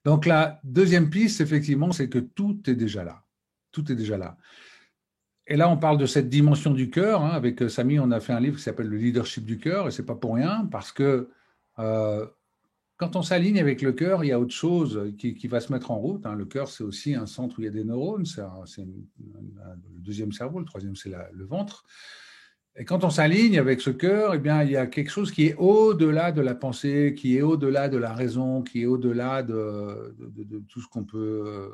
Donc la deuxième piste, effectivement, c'est que tout est déjà là. Tout est déjà là. Et là, on parle de cette dimension du cœur. Hein. Avec Samy, on a fait un livre qui s'appelle Le leadership du cœur, et c'est pas pour rien, parce que euh, quand on s'aligne avec le cœur, il y a autre chose qui va se mettre en route. Hein. Le cœur, c'est aussi un centre où il y a des neurones. C'est le deuxième cerveau, le troisième, c'est le ventre. Et quand on s'aligne avec ce cœur, eh bien, il y a quelque chose qui est au-delà de la pensée, qui est au-delà de la raison, qui est au-delà de tout ce qu'on peut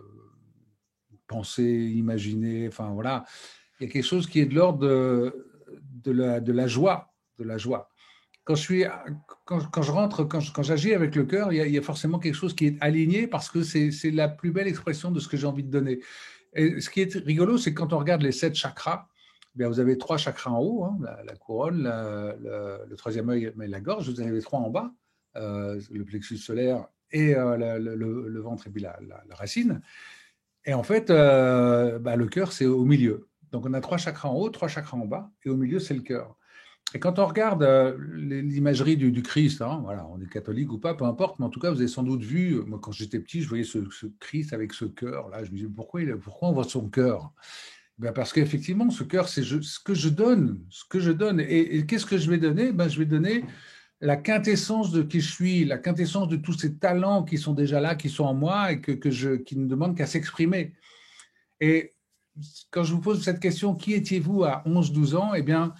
penser, imaginer. Enfin, voilà. Il y a quelque chose qui est de l'ordre de la joie, de la joie. Quand je suis, quand je rentre, quand j'agis avec le cœur, il y a forcément quelque chose qui est aligné parce que c'est la plus belle expression de ce que j'ai envie de donner. Et ce qui est rigolo, c'est que quand on regarde les 7 chakras, eh bien, vous avez 3 chakras en haut, hein, la couronne, le troisième œil, mais la gorge, vous en avez 3 en bas, le plexus solaire et le ventre et puis la racine. Et en fait, le cœur, c'est au milieu. Donc, on a 3 chakras en haut, 3 chakras en bas, et au milieu, c'est le cœur. Et quand on regarde l'imagerie du Christ, hein, voilà, on est catholique ou pas, peu importe, mais en tout cas, vous avez sans doute vu, moi quand j'étais petit, je voyais ce Christ avec ce cœur, là, je me disais, pourquoi on voit son cœur? Ben parce qu'effectivement, ce cœur, c'est ce que je donne, ce que je donne. Et qu'est-ce que je vais donner? Ben, je vais donner la quintessence de qui je suis, la quintessence de tous ces talents qui sont déjà là, qui sont en moi et qui ne demandent qu'à s'exprimer. Et quand je vous pose cette question, qui étiez-vous à 11, 12 ans? Eh bien,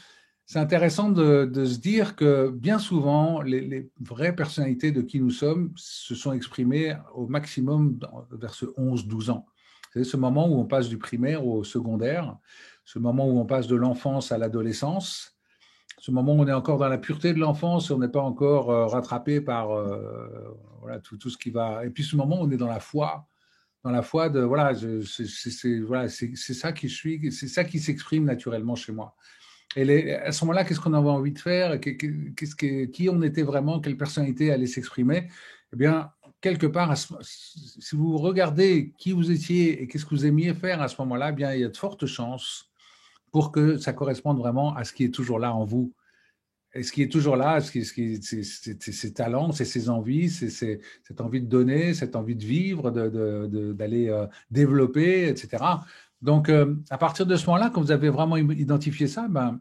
c'est intéressant de se dire que bien souvent, les vraies personnalités de qui nous sommes se sont exprimées au maximum vers ce 11, 12 ans. C'est ce moment où on passe du primaire au secondaire, ce moment où on passe de l'enfance à l'adolescence, ce moment où on est encore dans la pureté de l'enfance et on n'est pas encore rattrapé par voilà, tout ce qui va. Et puis ce moment où on est dans la foi de voilà, voilà, c'est ça qui je suis, c'est ça qui s'exprime naturellement chez moi. Et à ce moment-là, qu'est-ce qu'on avait envie de faire? Qui on était vraiment? Quelle personnalité allait s'exprimer? Eh bien, quelque part, si vous regardez qui vous étiez et qu'est-ce que vous aimiez faire à ce moment-là, eh bien, il y a de fortes chances pour que ça corresponde vraiment à ce qui est toujours là en vous. Et ce qui est toujours là, c'est ses talents, c'est ses envies, c'est cette envie de donner, cette envie de vivre, d'aller développer, etc. Donc, à partir de ce moment-là, quand vous avez vraiment identifié ça, ben,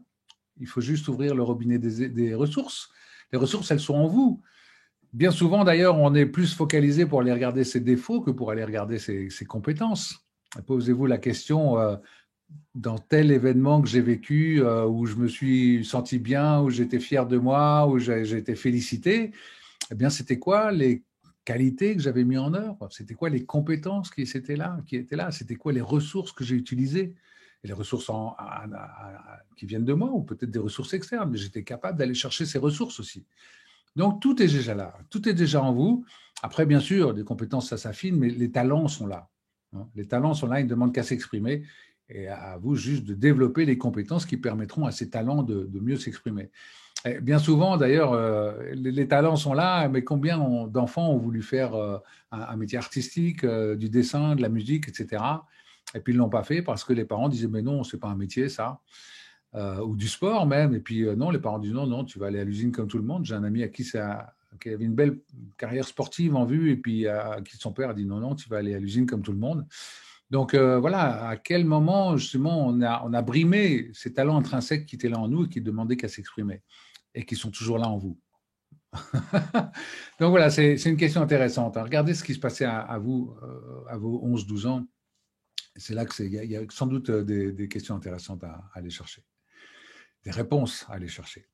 il faut juste ouvrir le robinet des ressources. Les ressources, elles sont en vous. Bien souvent, d'ailleurs, on est plus focalisé pour aller regarder ses défauts que pour aller regarder ses compétences. Posez-vous la question, dans tel événement que j'ai vécu, où je me suis senti bien, où j'étais fier de moi, où j'ai été félicité, eh bien, c'était quoi les qualités que j'avais mis en œuvre? C'était quoi les compétences qui étaient là? C'était quoi les ressources que j'ai utilisées? Et les ressources qui viennent de moi, ou peut-être des ressources externes, mais j'étais capable d'aller chercher ces ressources aussi. Donc, tout est déjà là, tout est déjà en vous. Après, bien sûr, des compétences, ça s'affine, mais les talents sont là. Hein. Les talents sont là, ils ne demandent qu'à s'exprimer. Et à vous juste de développer les compétences qui permettront à ces talents de mieux s'exprimer. Et bien souvent, d'ailleurs, les talents sont là, mais combien d'enfants ont voulu faire un métier artistique, du dessin, de la musique, etc. Et puis ils ne l'ont pas fait parce que les parents disaient, mais non, ce n'est pas un métier, ça. Ou du sport même. Et puis non, les parents disent, non, non, tu vas aller à l'usine comme tout le monde. J'ai un ami qui avait une belle carrière sportive en vue, et puis à qui son père a dit, non, non, tu vas aller à l'usine comme tout le monde. Donc voilà, à quel moment justement on a brimé ces talents intrinsèques qui étaient là en nous et qui demandaient qu'à s'exprimer et qui sont toujours là en vous. Donc voilà, c'est une question intéressante. Hein. Regardez ce qui se passait à vous, à vos 11, 12 ans. C'est là qu'il y a sans doute des questions intéressantes à aller chercher, des réponses à aller chercher.